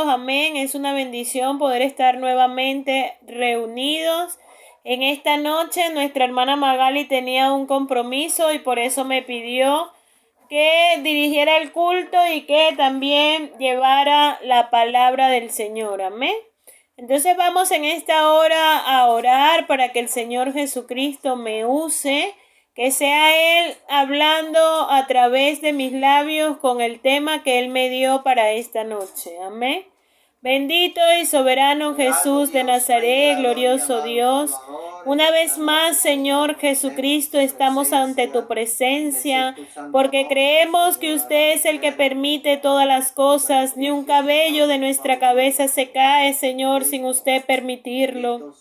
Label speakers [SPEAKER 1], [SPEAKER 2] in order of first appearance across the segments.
[SPEAKER 1] Amén. Es una bendición poder estar nuevamente reunidos. En esta noche nuestra hermana Magali tenía un compromiso y por eso me pidió que dirigiera el culto y que también llevara la palabra del Señor. Amén. Entonces vamos en esta hora a orar para que el Señor Jesucristo me use, que sea Él hablando a través de mis labios con el tema que Él me dio para esta noche. Amén. Bendito y soberano Jesús de Nazaret, glorioso Dios. Una vez más, Señor Jesucristo, estamos ante tu presencia porque creemos que usted es el que permite todas las cosas. Ni un cabello de nuestra cabeza se cae, Señor, sin usted permitirlo.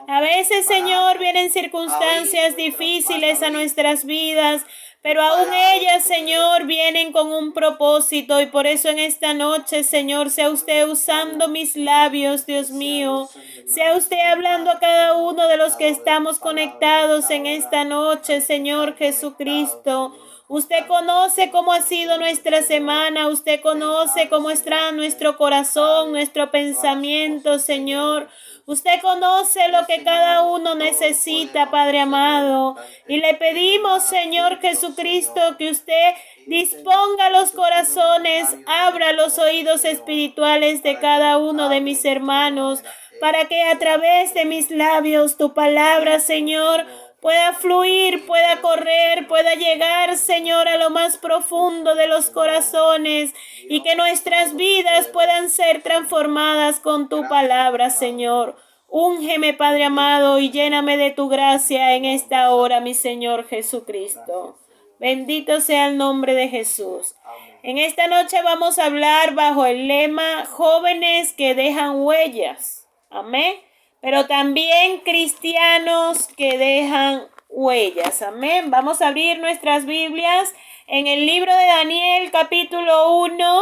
[SPEAKER 1] A veces, Señor, vienen circunstancias difíciles a nuestras vidas, pero aún ellas, Señor, vienen con un propósito y por eso en esta noche, Señor, sea usted usando mis labios, Dios mío. Sea usted hablando a cada uno de los que estamos conectados en esta noche, Señor Jesucristo. Usted conoce cómo ha sido nuestra semana, usted conoce cómo está nuestro corazón, nuestro pensamiento, Señor. Usted conoce lo que cada uno necesita, Padre amado. Y le pedimos, Señor Jesucristo, que usted disponga los corazones, abra los oídos espirituales de cada uno de mis hermanos, para que a través de mis labios tu palabra, Señor, pueda fluir, pueda correr, pueda llegar, Señor, a lo más profundo de los corazones y que nuestras vidas puedan ser transformadas con tu palabra, Señor. Úngeme, Padre amado, y lléname de tu gracia en esta hora, mi Señor Jesucristo. Bendito sea el nombre de Jesús. En esta noche vamos a hablar bajo el lema jóvenes que dejan huellas. Amén. Pero también cristianos que dejan huellas. Amén. Vamos a abrir nuestras Biblias en el libro de Daniel, capítulo 1,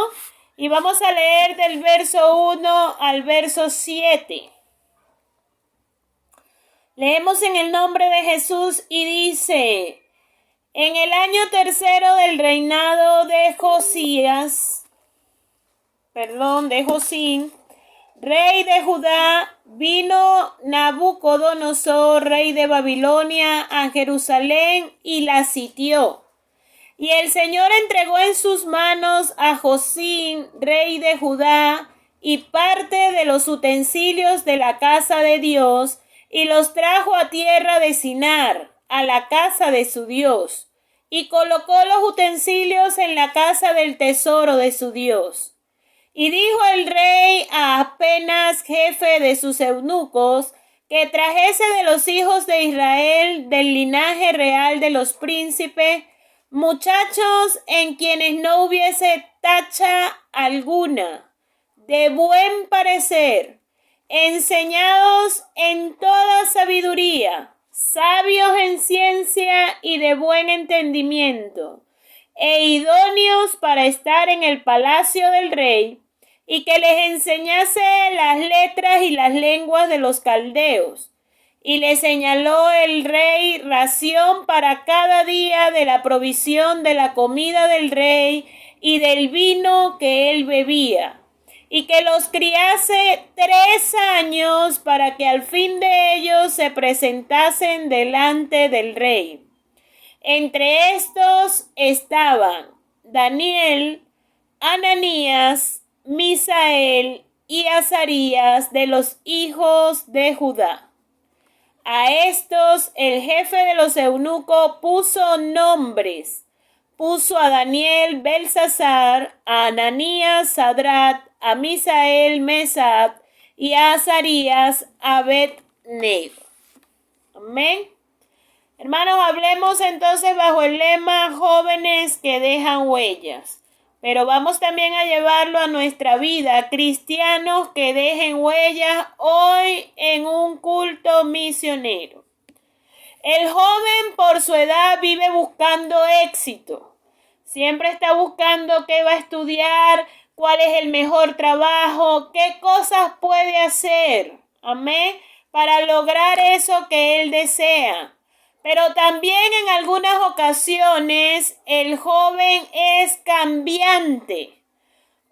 [SPEAKER 1] y vamos a leer del verso 1 al verso 7. Leemos en el nombre de Jesús y dice: en el año tercero del reinado de Josín, rey de Judá, vino Nabucodonosor, rey de Babilonia, a Jerusalén y la sitió. Y el Señor entregó en sus manos a Josín, rey de Judá, y parte de los utensilios de la casa de Dios, y los trajo a tierra de Sinar, a la casa de su Dios, y colocó los utensilios en la casa del tesoro de su Dios. Y dijo el rey a Apenas, jefe de sus eunucos, que trajese de los hijos de Israel, del linaje real de los príncipes, muchachos en quienes no hubiese tacha alguna, de buen parecer, enseñados en toda sabiduría, sabios en ciencia y de buen entendimiento, e idóneos para estar en el palacio del rey, y que les enseñase las letras y las lenguas de los caldeos. Y le señaló el rey ración para cada día de la provisión de la comida del rey y del vino que él bebía, y que los criase 3 años para que al fin de ellos se presentasen delante del rey. Entre estos estaban Daniel, Ananías, Misael y Azarías de los hijos de Judá. A estos el jefe de los eunucos puso nombres. Puso a Daniel Belsasar, a Ananías Sadrat, a Misael Mesad y a Azarías Abed-nego. Amén. Hermanos, hablemos entonces bajo el lema jóvenes que dejan huellas. Pero vamos también a llevarlo a nuestra vida, cristianos que dejen huellas hoy en un culto misionero. El joven por su edad vive buscando éxito. Siempre está buscando qué va a estudiar, cuál es el mejor trabajo, qué cosas puede hacer. Amén. Para lograr eso que él desea. Pero también en algunas ocasiones el joven es cambiante.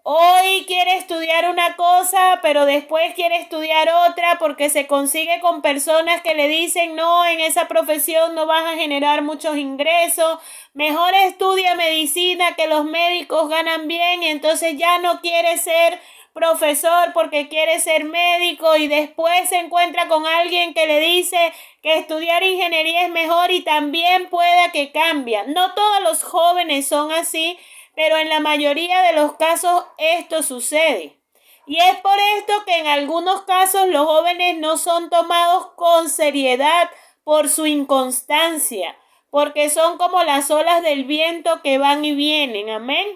[SPEAKER 1] Hoy quiere estudiar una cosa, pero después quiere estudiar otra porque se consigue con personas que le dicen, no, en esa profesión no vas a generar muchos ingresos, mejor estudia medicina, que los médicos ganan bien, y entonces ya no quiere ser profesor porque quiere ser médico, y después se encuentra con alguien que le dice que estudiar ingeniería es mejor y también pueda que cambie. No todos los jóvenes son así, pero en la mayoría de los casos esto sucede. Y es por esto que en algunos casos los jóvenes no son tomados con seriedad por su inconstancia, porque son como las olas del viento que van y vienen. Amén.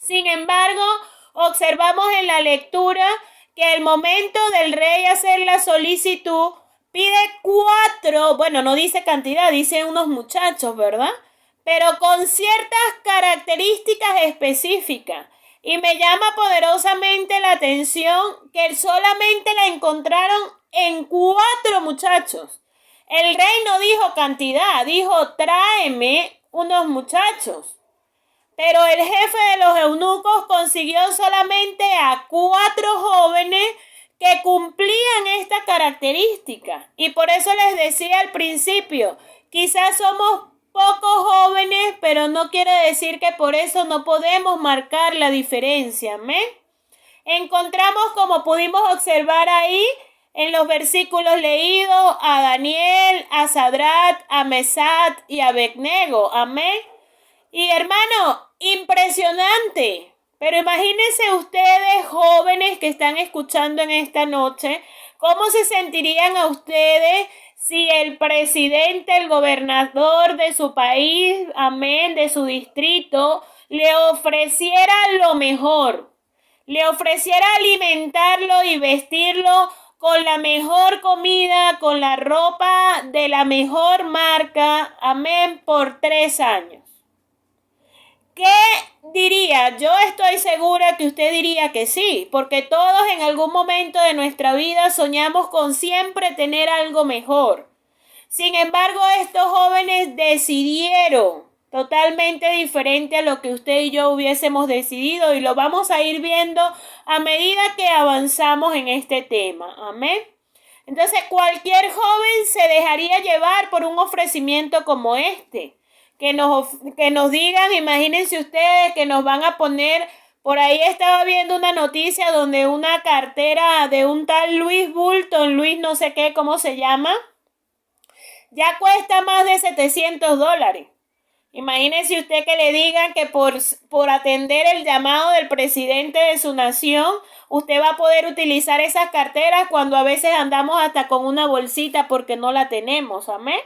[SPEAKER 1] Sin embargo, observamos en la lectura que al momento del rey hacer la solicitud, pide 4, bueno, no dice cantidad, dice unos muchachos, ¿verdad? Pero con ciertas características específicas. Y me llama poderosamente la atención que solamente la encontraron en 4 muchachos. El rey no dijo cantidad, dijo tráeme unos muchachos. Pero el jefe de los eunucos consiguió solamente a 4 jóvenes que cumplían esta característica. Y por eso les decía al principio, quizás somos pocos jóvenes, pero no quiere decir que por eso no podemos marcar la diferencia. ¿Amén? Encontramos, como pudimos observar ahí en los versículos leídos, a Daniel, a Sadrat, a Mesat y a Abednego. Amén. Y hermano, impresionante. Pero imagínense ustedes, jóvenes que están escuchando en esta noche, ¿cómo se sentirían a ustedes si el presidente, el gobernador de su país, amén, de su distrito, le ofreciera lo mejor? Le ofreciera alimentarlo y vestirlo con la mejor comida, con la ropa de la mejor marca, amén, por 3 años. ¿Qué diría? Yo estoy segura que usted diría que sí, porque todos en algún momento de nuestra vida soñamos con siempre tener algo mejor. Sin embargo, estos jóvenes decidieron totalmente diferente a lo que usted y yo hubiésemos decidido, y lo vamos a ir viendo a medida que avanzamos en este tema. Amén. Entonces, cualquier joven se dejaría llevar por un ofrecimiento como este. Que nos digan, imagínense ustedes que nos van a poner, por ahí estaba viendo una noticia donde una cartera de un tal Luis Bulton, Luis no sé qué, ¿cómo se llama? Ya cuesta más de $700. Imagínense usted que le digan que por atender el llamado del presidente de su nación, usted va a poder utilizar esas carteras cuando a veces andamos hasta con una bolsita porque no la tenemos. Amén.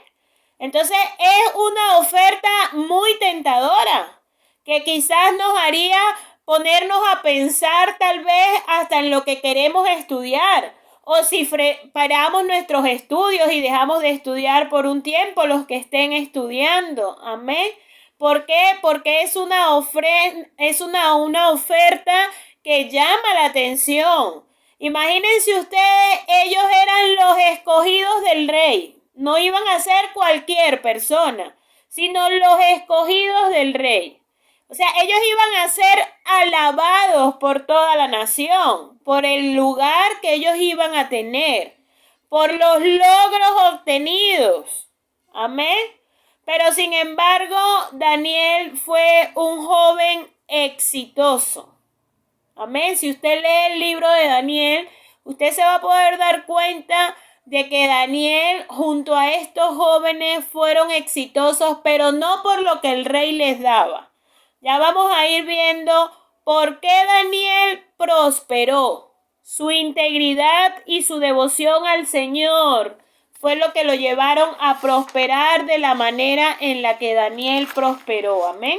[SPEAKER 1] Entonces es una oferta muy tentadora que quizás nos haría ponernos a pensar tal vez hasta en lo que queremos estudiar, o si paramos nuestros estudios y dejamos de estudiar por un tiempo los que estén estudiando. Amén. ¿Por qué? Porque es una oferta que llama la atención. Imagínense ustedes, ellos eran los escogidos del rey. No iban a ser cualquier persona, sino los escogidos del rey. O sea, ellos iban a ser alabados por toda la nación, por el lugar que ellos iban a tener, por los logros obtenidos. Amén. Pero sin embargo, Daniel fue un joven exitoso. Amén. Si usted lee el libro de Daniel, usted se va a poder dar cuenta de que Daniel junto a estos jóvenes fueron exitosos, pero no por lo que el rey les daba. Ya vamos a ir viendo por qué Daniel prosperó. Su integridad y su devoción al Señor fue lo que lo llevaron a prosperar de la manera en la que Daniel prosperó. Amén.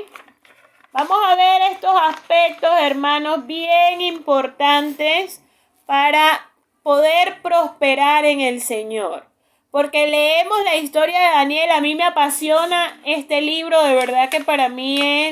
[SPEAKER 1] Vamos a ver estos aspectos, hermanos, bien importantes para poder prosperar en el Señor. Porque leemos la historia de Daniel. A mí me apasiona este libro, de verdad que para mí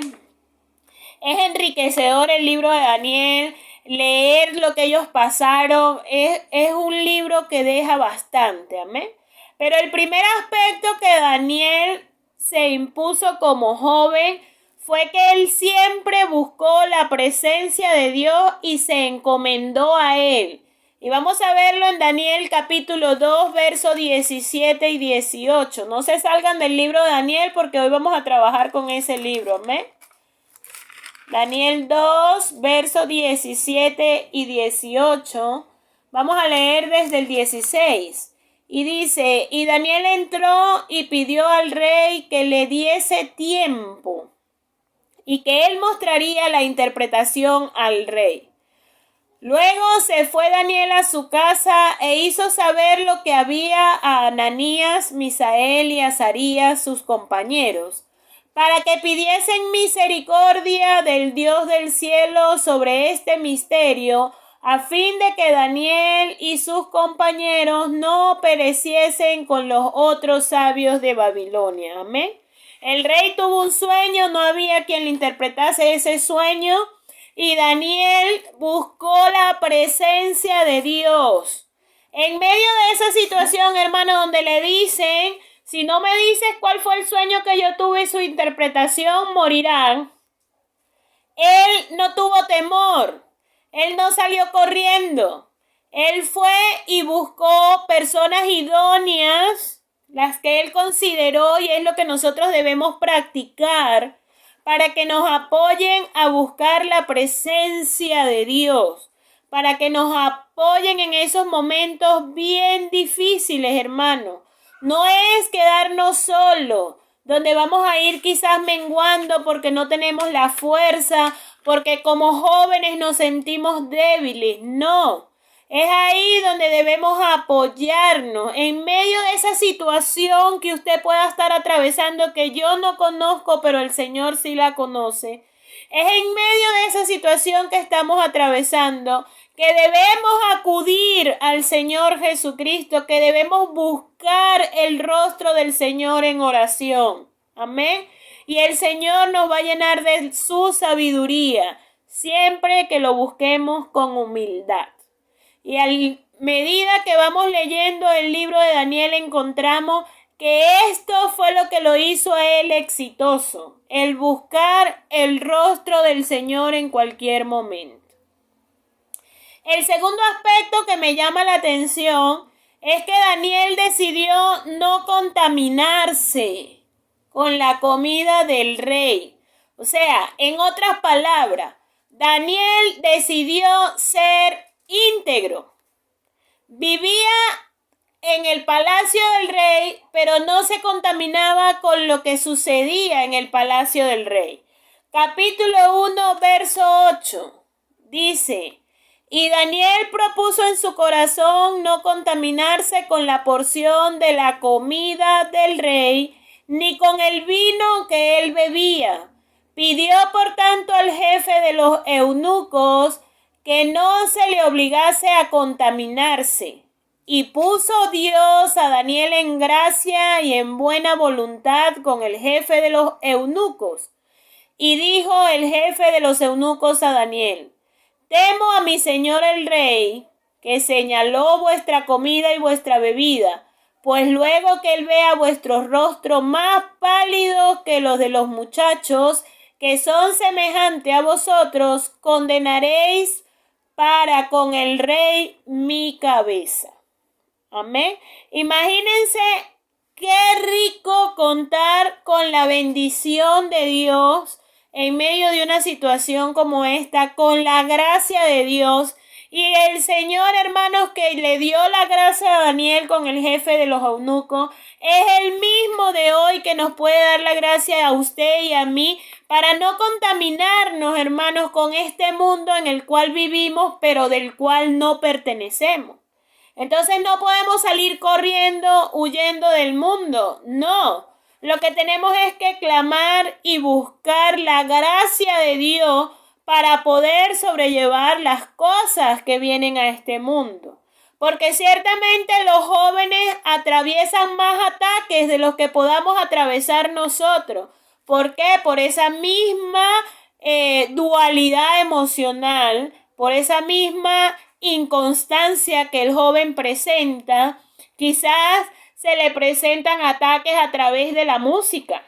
[SPEAKER 1] es enriquecedor el libro de Daniel. Leer lo que ellos pasaron es un libro que deja bastante, amén. Pero el primer aspecto que Daniel se impuso como joven fue que él siempre buscó la presencia de Dios y se encomendó a él. Y vamos a verlo en Daniel capítulo 2, versos 17 y 18. No se salgan del libro de Daniel porque hoy vamos a trabajar con ese libro. ¿Amén? Daniel 2, versos 17 y 18. Vamos a leer desde el 16. Y dice, y Daniel entró y pidió al rey que le diese tiempo y que él mostraría la interpretación al rey. Luego se fue Daniel a su casa e hizo saber lo que había a Ananías, Misael y Azarías, sus compañeros, para que pidiesen misericordia del Dios del cielo sobre este misterio, a fin de que Daniel y sus compañeros no pereciesen con los otros sabios de Babilonia. Amén. El rey tuvo un sueño, no había quien le interpretase ese sueño, y Daniel buscó la presencia de Dios. En medio de esa situación, hermano, donde le dicen, si no me dices cuál fue el sueño que yo tuve y su interpretación, morirán. Él no tuvo temor. Él no salió corriendo. Él fue y buscó personas idóneas, las que él consideró, y es lo que nosotros debemos practicar, para que nos apoyen a buscar la presencia de Dios, para que nos apoyen en esos momentos bien difíciles, hermano. No es quedarnos solos, donde vamos a ir quizás menguando porque no tenemos la fuerza, porque como jóvenes nos sentimos débiles. No, es ahí donde debemos apoyarnos en medio de esa situación que usted pueda estar atravesando, que yo no conozco, pero el Señor sí la conoce. Es en medio de esa situación que estamos atravesando que debemos acudir al Señor Jesucristo, que debemos buscar el rostro del Señor en oración. Amén. Y el Señor nos va a llenar de su sabiduría, siempre que lo busquemos con humildad. Y a medida que vamos leyendo el libro de Daniel, encontramos que esto fue lo que lo hizo a él exitoso, el buscar el rostro del Señor en cualquier momento. El segundo aspecto que me llama la atención es que Daniel decidió no contaminarse con la comida del rey. O sea, en otras palabras, Daniel decidió ser íntegro. Vivía en el palacio del rey, pero no se contaminaba con lo que sucedía en el palacio del rey. Capítulo 1, verso 8, dice, y Daniel propuso en su corazón no contaminarse con la porción de la comida del rey, ni con el vino que él bebía. Pidió por tanto al jefe de los eunucos que no se le obligase a contaminarse. Y puso Dios a Daniel en gracia y en buena voluntad con el jefe de los eunucos. Y dijo el jefe de los eunucos a Daniel, temo a mi señor el rey, que señaló vuestra comida y vuestra bebida, pues luego que él vea vuestros rostros más pálidos que los de los muchachos, que son semejantes a vosotros, condenaréis para con el rey mi cabeza. Amén. Imagínense qué rico contar con la bendición de Dios en medio de una situación como esta, con la gracia de Dios. Y el Señor, hermanos, que le dio la gracia a Daniel con el jefe de los eunucos, es el mismo de hoy que nos puede dar la gracia a usted y a mí para no contaminarnos, hermanos, con este mundo en el cual vivimos, pero del cual no pertenecemos. Entonces no podemos salir corriendo, huyendo del mundo. No. Lo que tenemos es que clamar y buscar la gracia de Dios para poder sobrellevar las cosas que vienen a este mundo. Porque ciertamente los jóvenes atraviesan más ataques de los que podamos atravesar nosotros. ¿Por qué? Por esa misma dualidad emocional, por esa misma inconstancia que el joven presenta. Quizás se le presentan ataques a través de la música.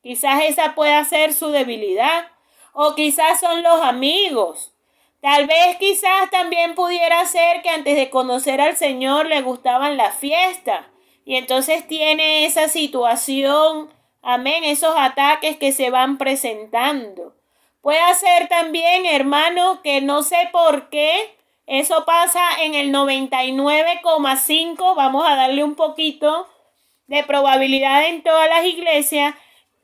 [SPEAKER 1] Quizás esa pueda ser su debilidad. O quizás son los amigos. Tal vez quizás también pudiera ser que antes de conocer al Señor le gustaban las fiestas. Y entonces tiene esa situación, amén, esos ataques que se van presentando. Puede ser también, hermano, que no sé por qué, eso pasa en el 99,5, vamos a darle un poquito de probabilidad en todas las iglesias,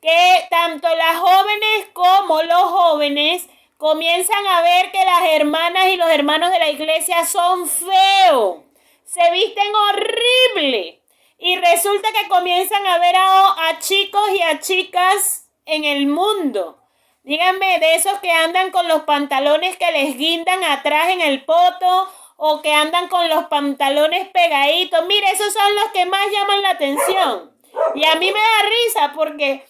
[SPEAKER 1] que tanto las jóvenes como los jóvenes comienzan a ver que las hermanas y los hermanos de la iglesia son feos, se visten horrible, y resulta que comienzan a ver a chicos y a chicas en el mundo. Díganme, de esos que andan con los pantalones que les guindan atrás en el poto, o que andan con los pantalones pegaditos. Mire, esos son los que más llaman la atención. Y a mí me da risa porque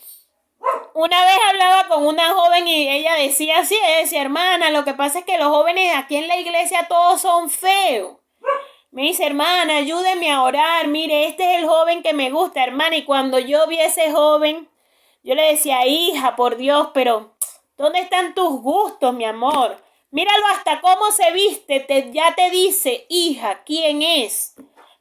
[SPEAKER 1] una vez hablaba con una joven y ella decía así, ella decía, hermana, lo que pasa es que los jóvenes aquí en la iglesia todos son feos. Me dice, hermana, ayúdeme a orar, mire, este es el joven que me gusta, hermana. Y cuando yo vi a ese joven, yo le decía, hija, por Dios, pero ¿dónde están tus gustos, mi amor? Míralo hasta cómo se viste, ya te dice, hija, ¿quién es?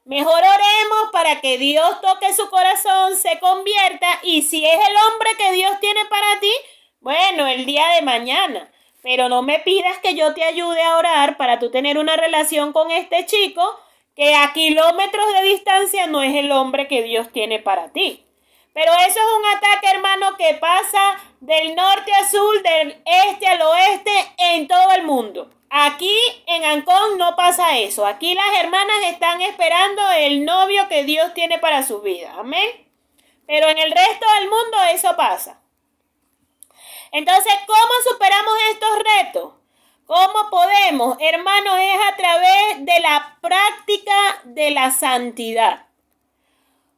[SPEAKER 1] Mejor oremos para que Dios toque su corazón, se convierta, y si es el hombre que Dios tiene para ti, bueno, el día de mañana. Pero no me pidas que yo te ayude a orar para tú tener una relación con este chico que a kilómetros de distancia no es el hombre que Dios tiene para ti. Pero eso es un ataque, hermano, que pasa del norte a sur, del este al oeste, en todo el mundo. Aquí en Ancón no pasa eso. Aquí las hermanas están esperando el novio que Dios tiene para sus vidas. Amén. Pero en el resto del mundo eso pasa. Entonces, ¿cómo superamos estos retos? ¿Cómo podemos? Hermano, es a través de la práctica de la santidad.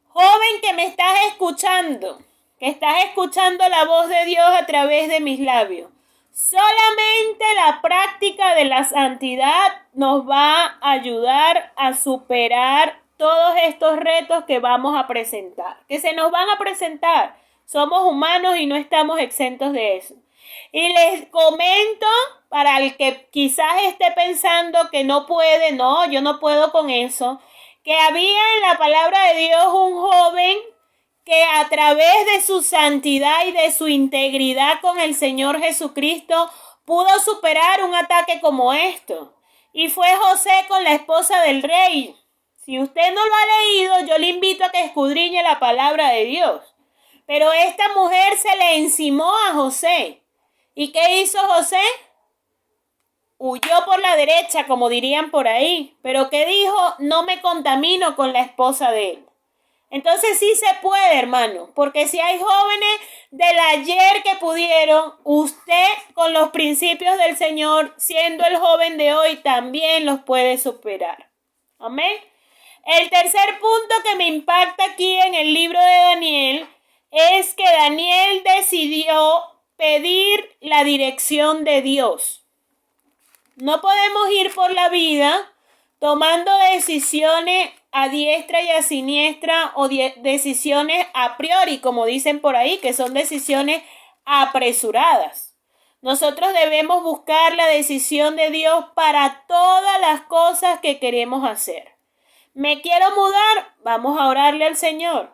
[SPEAKER 1] Joven que me estás escuchando, que estás escuchando la voz de Dios a través de mis labios, solamente la práctica de la santidad nos va a ayudar a superar todos estos retos que vamos a presentar, que se nos van a presentar. Somos humanos y no estamos exentos de eso. Y les comento, para el que quizás esté pensando que no puede, no, yo no puedo con eso, que había en la palabra de Dios un joven que a través de su santidad y de su integridad con el Señor Jesucristo pudo superar un ataque como esto. Y fue José con la esposa del rey. Si usted no lo ha leído, yo le invito a que escudriñe la palabra de Dios. Pero esta mujer se le encimó a José. ¿Y qué hizo José? Huyó por la derecha, como dirían por ahí. Pero ¿qué dijo? No me contamino con la esposa de él. Entonces sí se puede, hermano. Porque si hay jóvenes del ayer que pudieron, usted con los principios del Señor, siendo el joven de hoy, también los puede superar. Amén. El tercer punto que me impacta aquí en el libro de Daniel es que Daniel decidió pedir la dirección de Dios. No podemos ir por la vida tomando decisiones a diestra y a siniestra o decisiones a priori, como dicen por ahí, que son decisiones apresuradas. Nosotros debemos buscar la decisión de Dios para todas las cosas que queremos hacer. ¿Me quiero mudar? Vamos a orarle al Señor.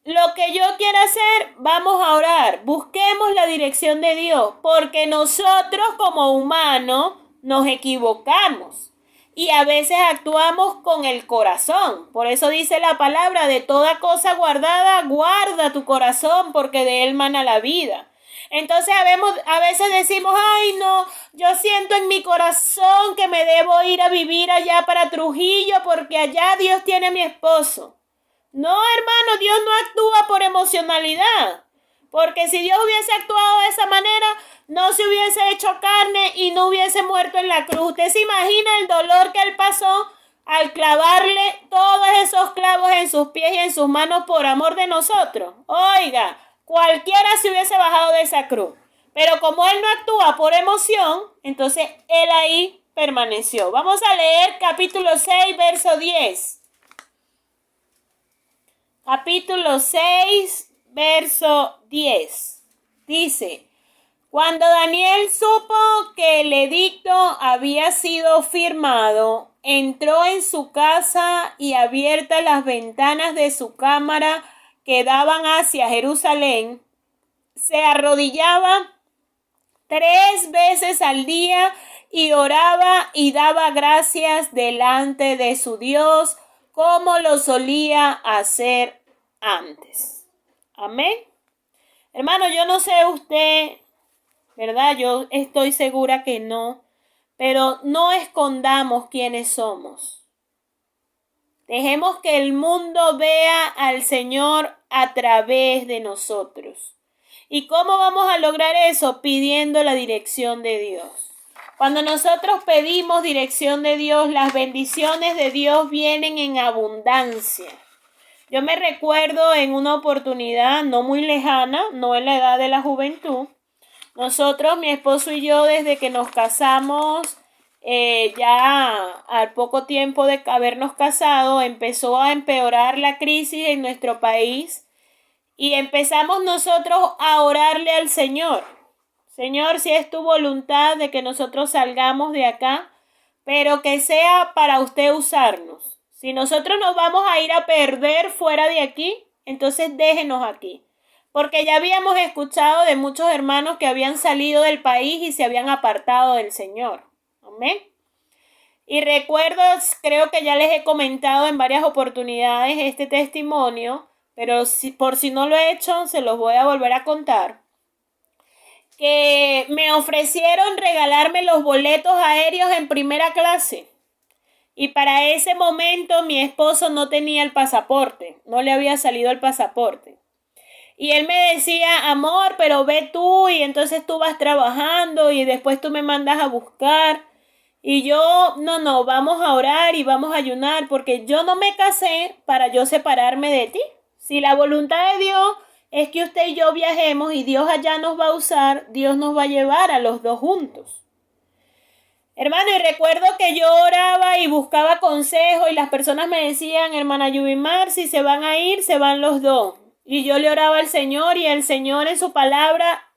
[SPEAKER 1] Lo que yo quiera hacer, vamos a orar. Busquemos la dirección de Dios, porque nosotros como humanos nos equivocamos y a veces actuamos con el corazón. Por eso dice la palabra, de toda cosa guardada, guarda tu corazón, porque de él mana la vida. Entonces a veces decimos, ay no, yo siento en mi corazón que me debo ir a vivir allá para Trujillo, porque allá Dios tiene a mi esposo. No, hermano, Dios no actúa por emocionalidad. Porque si Dios hubiese actuado de esa manera, no se hubiese hecho carne y no hubiese muerto en la cruz. ¿Usted se imagina el dolor que él pasó al clavarle todos esos clavos en sus pies y en sus manos por amor de nosotros? Oiga, cualquiera se hubiese bajado de esa cruz. Pero como él no actúa por emoción, entonces él ahí permaneció. Vamos a leer capítulo 6, verso 10. Capítulo 6, verso 10. Dice: cuando Daniel supo que el edicto había sido firmado, entró en su casa y abiertas las ventanas de su cámara que daban hacia Jerusalén, se arrodillaba 3 veces al día y oraba y daba gracias delante de su Dios, como lo solía hacer antes. Amén. Hermano, yo no sé usted, ¿verdad? Yo estoy segura que no, pero no escondamos quiénes somos. Dejemos que el mundo vea al Señor a través de nosotros. ¿Y cómo vamos a lograr eso? Pidiendo la dirección de Dios. Cuando nosotros pedimos dirección de Dios, las bendiciones de Dios vienen en abundancia. Yo me recuerdo en una oportunidad no muy lejana, no en la edad de la juventud, nosotros, mi esposo y yo, desde que nos casamos, ya al poco tiempo de habernos casado, empezó a empeorar la crisis en nuestro país y empezamos nosotros a orarle al Señor. Señor, si es tu voluntad de que nosotros salgamos de acá, pero que sea para usted usarnos. Si nosotros nos vamos a ir a perder fuera de aquí, entonces déjenos aquí. Porque ya habíamos escuchado de muchos hermanos que habían salido del país y se habían apartado del Señor. Amén. Y recuerdo, creo que ya les he comentado en varias oportunidades este testimonio, pero por si no lo he hecho, se los voy a volver a contar. Que me ofrecieron regalarme los boletos aéreos en primera clase. Y para ese momento mi esposo no tenía el pasaporte, no le había salido el pasaporte. Y él me decía, amor, pero ve tú y entonces tú vas trabajando y después tú me mandas a buscar. Y yo, no, vamos a orar y vamos a ayunar porque yo no me casé para yo separarme de ti. Si la voluntad de Dios es que usted y yo viajemos y Dios allá nos va a usar, Dios nos va a llevar a los dos juntos. Hermano, y recuerdo que yo oraba y buscaba consejo y las personas me decían, hermana Yubimar, si se van a ir, se van los dos. Y yo le oraba al Señor y el Señor en su palabra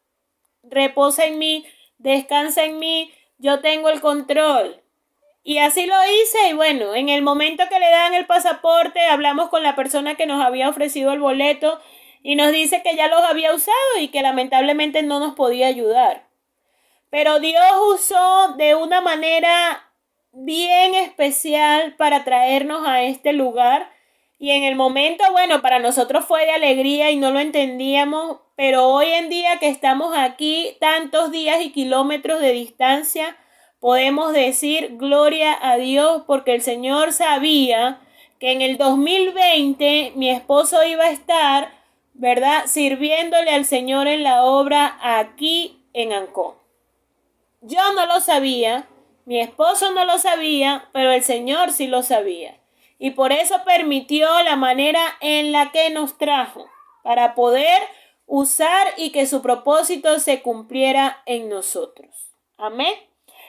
[SPEAKER 1] reposa en mí, descansa en mí, yo tengo el control. Y así lo hice y bueno, en el momento que le dan el pasaporte, hablamos con la persona que nos había ofrecido el boleto y nos dice que ya los había usado y que lamentablemente no nos podía ayudar. Pero Dios usó de una manera bien especial para traernos a este lugar. Y en el momento, bueno, para nosotros fue de alegría y no lo entendíamos, pero hoy en día que estamos aquí, tantos días y kilómetros de distancia, podemos decir gloria a Dios porque el Señor sabía que en el 2020 mi esposo iba a estar, ¿verdad?, sirviéndole al Señor en la obra aquí en Ancón. Yo no lo sabía, mi esposo no lo sabía, pero el Señor sí lo sabía. Y por eso permitió la manera en la que nos trajo, para poder usar y que su propósito se cumpliera en nosotros. Amén.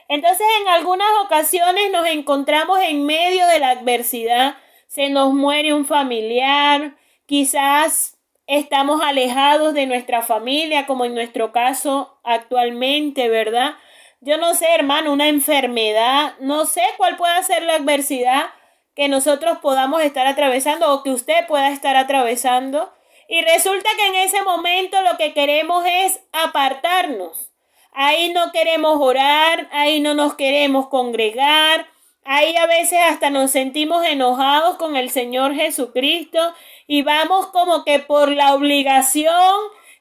[SPEAKER 1] Entonces, en algunas ocasiones nos encontramos en medio de la adversidad. Se nos muere un familiar, quizás estamos alejados de nuestra familia, como en nuestro caso actualmente, ¿verdad? Yo no sé, hermano, una enfermedad, no sé cuál pueda ser la adversidad que nosotros podamos estar atravesando o que usted pueda estar atravesando. Y resulta que en ese momento lo que queremos es apartarnos. Ahí no queremos orar, ahí no nos queremos congregar, ahí a veces hasta nos sentimos enojados con el Señor Jesucristo y vamos como que por la obligación.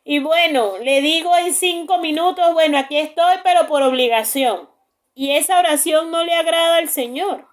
[SPEAKER 1] Y bueno, le digo en 5 minutos, bueno, aquí estoy, pero por obligación. Y esa oración no le agrada al Señor.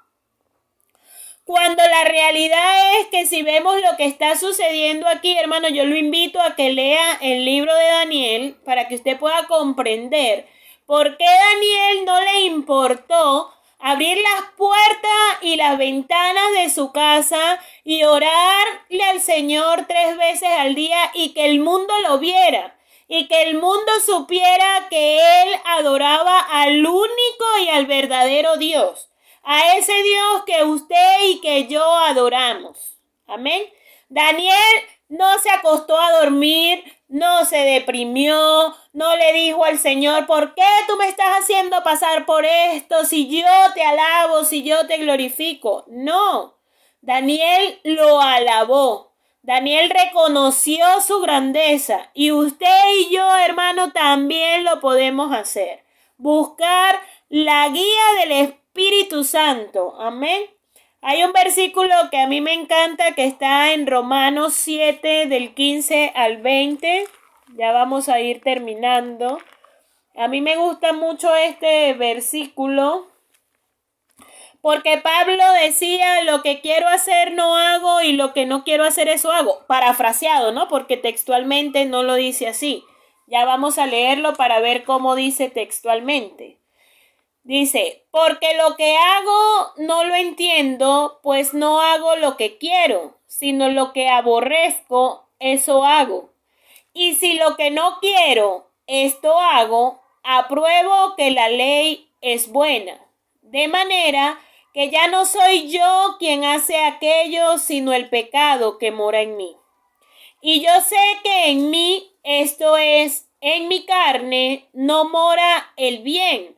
[SPEAKER 1] Cuando la realidad es que si vemos lo que está sucediendo aquí, hermano, yo lo invito a que lea el libro de Daniel para que usted pueda comprender por qué Daniel no le importó abrir las puertas y las ventanas de su casa y orarle al Señor 3 veces al día y que el mundo lo viera y que el mundo supiera que él adoraba al único y al verdadero Dios, a ese Dios que usted y que yo adoramos. Amén. Daniel No se acostó a dormir, no se deprimió, no le dijo al Señor, ¿por qué tú me estás haciendo pasar por esto? Si yo te alabo, si yo te glorifico. No, Daniel lo alabó. Daniel reconoció su grandeza y usted y yo, hermano, también lo podemos hacer. Buscar la guía del Espíritu Santo. Amén. Hay un versículo que a mí me encanta que está en Romanos 7 del 15 al 20. Ya vamos a ir terminando. A mí me gusta mucho este versículo porque Pablo decía, lo que quiero hacer no hago y lo que no quiero hacer eso hago. Parafraseado, ¿no? Porque textualmente no lo dice así. Ya vamos a leerlo para ver cómo dice textualmente. Dice, porque lo que hago no lo entiendo, pues no hago lo que quiero, sino lo que aborrezco, eso hago. Y si lo que no quiero, esto hago, apruebo que la ley es buena. De manera que ya no soy yo quien hace aquello, sino el pecado que mora en mí. Y yo sé que en mí, esto es, en mi carne, no mora el bien,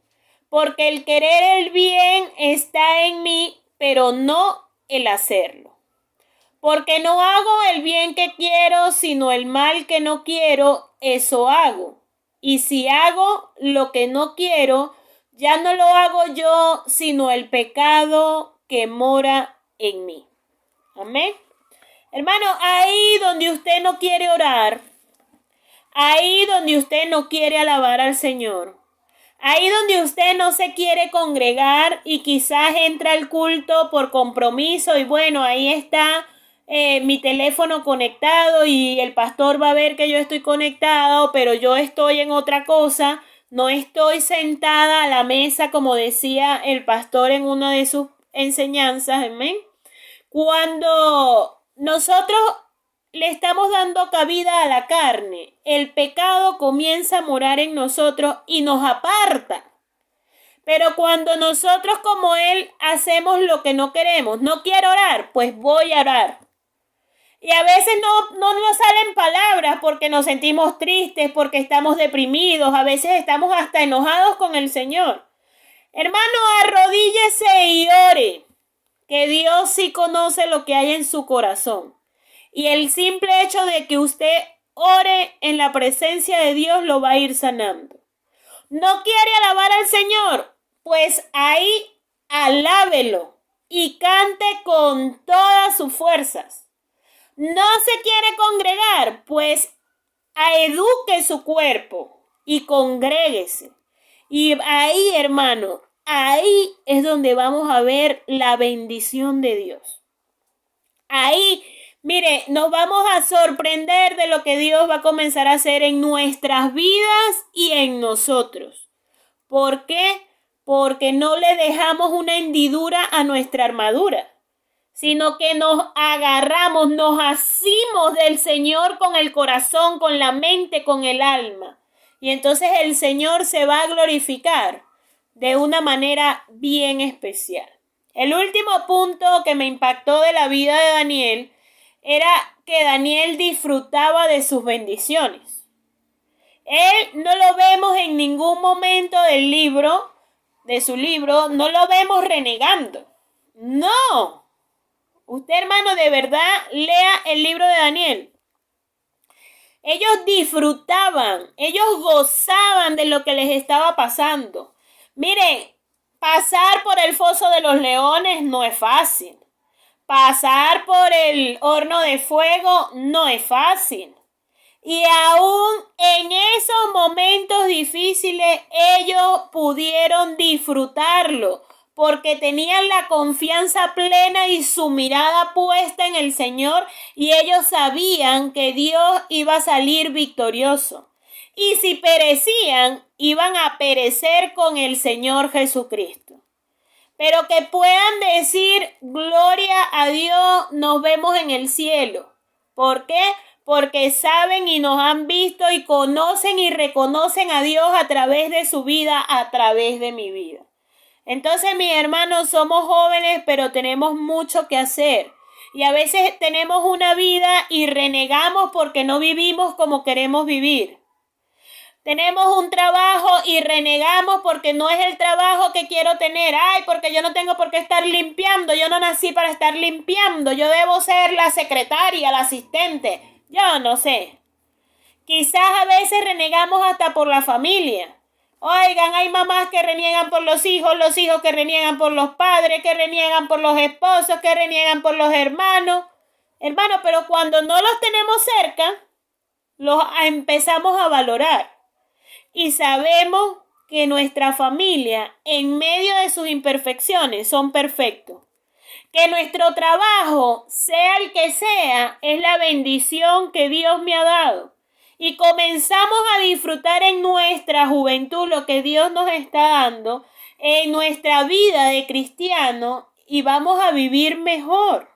[SPEAKER 1] porque el querer el bien está en mí, pero no el hacerlo. Porque no hago el bien que quiero, sino el mal que no quiero, eso hago. Y si hago lo que no quiero, ya no lo hago yo, sino el pecado que mora en mí. Amén. Hermano, ahí donde usted no quiere orar, ahí donde usted no quiere alabar al Señor, ahí donde usted no se quiere congregar y quizás entra al culto por compromiso y bueno, ahí está mi teléfono conectado y el pastor va a ver que yo estoy conectado, pero yo estoy en otra cosa, no estoy sentada a la mesa como decía el pastor en una de sus enseñanzas, amén. Cuando nosotros le estamos dando cabida a la carne, el pecado comienza a morar en nosotros y nos aparta. Pero cuando nosotros como Él hacemos lo que no queremos, no quiero orar, pues voy a orar. Y a veces no nos salen palabras porque nos sentimos tristes, porque estamos deprimidos, a veces estamos hasta enojados con el Señor. Hermano, arrodíllese y ore, que Dios sí conoce lo que hay en su corazón. Y el simple hecho de que usted ore en la presencia de Dios lo va a ir sanando. ¿No quiere alabar al Señor? Pues ahí alábelo y cante con todas sus fuerzas. ¿No se quiere congregar? Pues eduque su cuerpo y congréguese. Y ahí, hermano, ahí es donde vamos a ver la bendición de Dios. Ahí, mire, nos vamos a sorprender de lo que Dios va a comenzar a hacer en nuestras vidas y en nosotros. ¿Por qué? Porque no le dejamos una hendidura a nuestra armadura, sino que nos agarramos, nos asimos del Señor con el corazón, con la mente, con el alma. Y entonces el Señor se va a glorificar de una manera bien especial. El último punto que me impactó de la vida de Daniel era que Daniel disfrutaba de sus bendiciones. Él no lo vemos en ningún momento del libro, de su libro, no lo vemos renegando. No. Usted, hermano, de verdad, lea el libro de Daniel. Ellos disfrutaban, ellos gozaban de lo que les estaba pasando. Miren, pasar por el foso de los leones no es fácil. Pasar por el horno de fuego no es fácil. Y aún en esos momentos difíciles ellos pudieron disfrutarlo porque tenían la confianza plena y su mirada puesta en el Señor y ellos sabían que Dios iba a salir victorioso. Y si perecían, iban a perecer con el Señor Jesucristo. Pero que puedan decir, gloria a Dios, nos vemos en el cielo. ¿Por qué? Porque saben y nos han visto y conocen y reconocen a Dios a través de su vida, a través de mi vida. Entonces, mis hermanos, somos jóvenes, pero tenemos mucho que hacer. Y a veces tenemos una vida y renegamos porque no vivimos como queremos vivir. Tenemos un trabajo y renegamos porque no es el trabajo que quiero tener. Ay, porque yo no tengo por qué estar limpiando. Yo no nací para estar limpiando. Yo debo ser la secretaria, la asistente. Yo no sé. Quizás a veces renegamos hasta por la familia. Oigan, hay mamás que reniegan por los hijos que reniegan por los padres, que reniegan por los esposos, que reniegan por los hermanos. Hermano, pero cuando no los tenemos cerca, los empezamos a valorar. Y sabemos que nuestra familia, en medio de sus imperfecciones, son perfectos. Que nuestro trabajo, sea el que sea, es la bendición que Dios me ha dado. Y comenzamos a disfrutar en nuestra juventud lo que Dios nos está dando, en nuestra vida de cristiano, y vamos a vivir mejor.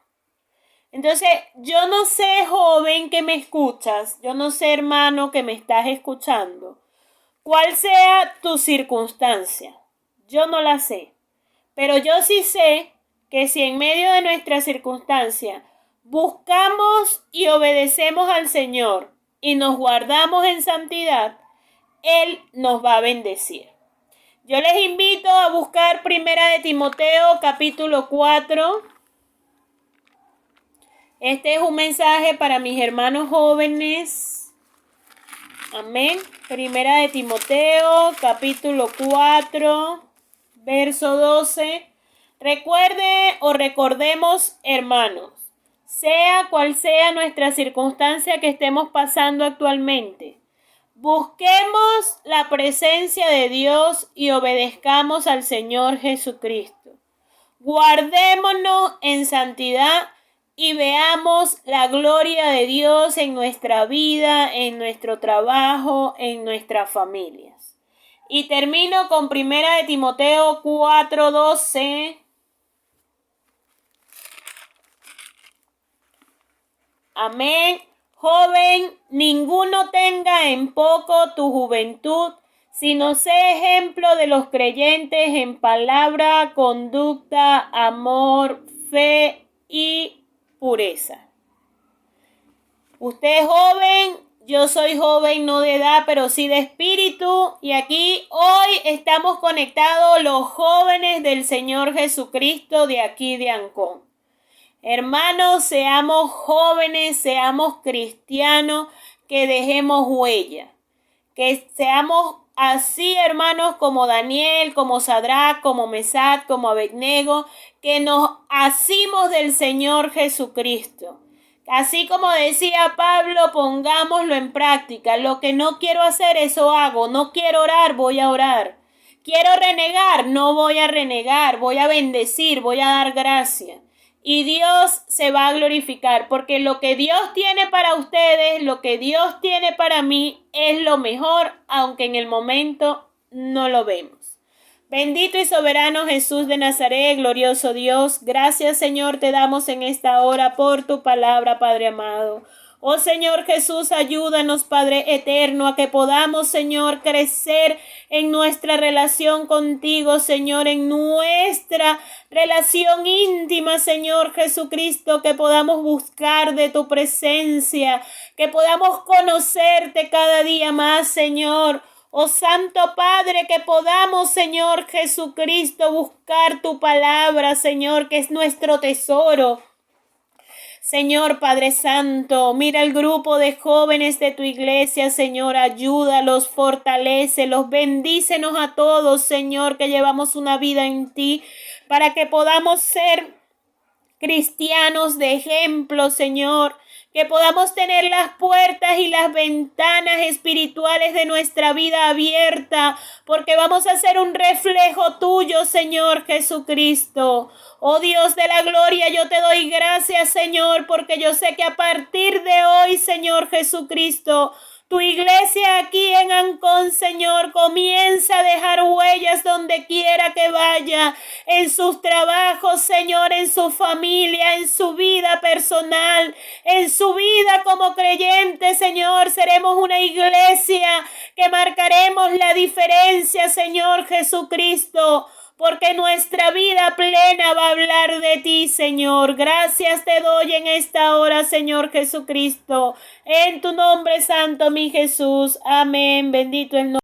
[SPEAKER 1] Entonces, yo no sé, joven que me escuchas, yo no sé, hermano que me estás escuchando, cuál sea tu circunstancia. Yo no la sé, pero yo sí sé que si en medio de nuestra circunstancia buscamos y obedecemos al Señor y nos guardamos en santidad, Él nos va a bendecir. Yo les invito a buscar 1 de Timoteo capítulo 4. Este es un mensaje para mis hermanos jóvenes. Amén. 1 de Timoteo capítulo 4, verso 12. Recuerde o recordemos, hermanos, sea cual sea nuestra circunstancia que estemos pasando actualmente, busquemos la presencia de Dios y obedezcamos al Señor Jesucristo. Guardémonos en santidad y veamos la gloria de Dios en nuestra vida, en nuestro trabajo, en nuestras familias. Y termino con 1 de Timoteo 4:12. Amén. Joven, ninguno tenga en poco tu juventud, sino sé ejemplo de los creyentes en palabra, conducta, amor, fe y pureza. Usted es joven, yo soy joven, no de edad, pero sí de espíritu. Y aquí hoy estamos conectados los jóvenes del Señor Jesucristo de aquí de Ancón. Hermanos, seamos jóvenes, seamos cristianos, que dejemos huella. Que seamos así, hermanos, como Daniel, como Sadrach, como Mesach, como Abednego, que nos asimos del Señor Jesucristo. Así como decía Pablo, pongámoslo en práctica. Lo que no quiero hacer, eso hago. No quiero orar, voy a orar. Quiero renegar, no voy a renegar. Voy a bendecir, voy a dar gracia. Y Dios se va a glorificar, porque lo que Dios tiene para ustedes, lo que Dios tiene para mí, es lo mejor, aunque en el momento no lo vemos. Bendito y soberano Jesús de Nazaret, glorioso Dios, gracias Señor te damos en esta hora por tu palabra, Padre amado. Oh Señor Jesús, ayúdanos, Padre eterno, a que podamos, Señor, crecer en nuestra relación contigo, Señor, en nuestra relación íntima, Señor Jesucristo, que podamos buscar de tu presencia, que podamos conocerte cada día más, Señor. Oh Santo Padre, que podamos, Señor Jesucristo, buscar tu palabra, Señor, que es nuestro tesoro. Señor Padre Santo, mira el grupo de jóvenes de tu iglesia, Señor, ayúdalos, fortalécelos, bendícenos a todos, Señor, que llevamos una vida en ti, para que podamos ser cristianos de ejemplo, Señor, que podamos tener las puertas y las ventanas espirituales de nuestra vida abierta, porque vamos a ser un reflejo tuyo, Señor Jesucristo. Oh Dios de la gloria, yo te doy gracias, Señor, porque yo sé que a partir de hoy, Señor Jesucristo, tu iglesia aquí en Ancón, Señor, comienza a dejar huellas donde quiera que vaya, en sus trabajos, Señor, en su familia, en su vida personal, en su vida como creyente, Señor. Seremos una iglesia que marcaremos la diferencia, Señor Jesucristo, porque nuestra vida plena va a hablar de ti, Señor. Gracias te doy en esta hora, Señor Jesucristo. En tu nombre santo, mi Jesús. Amén. Bendito el nombre.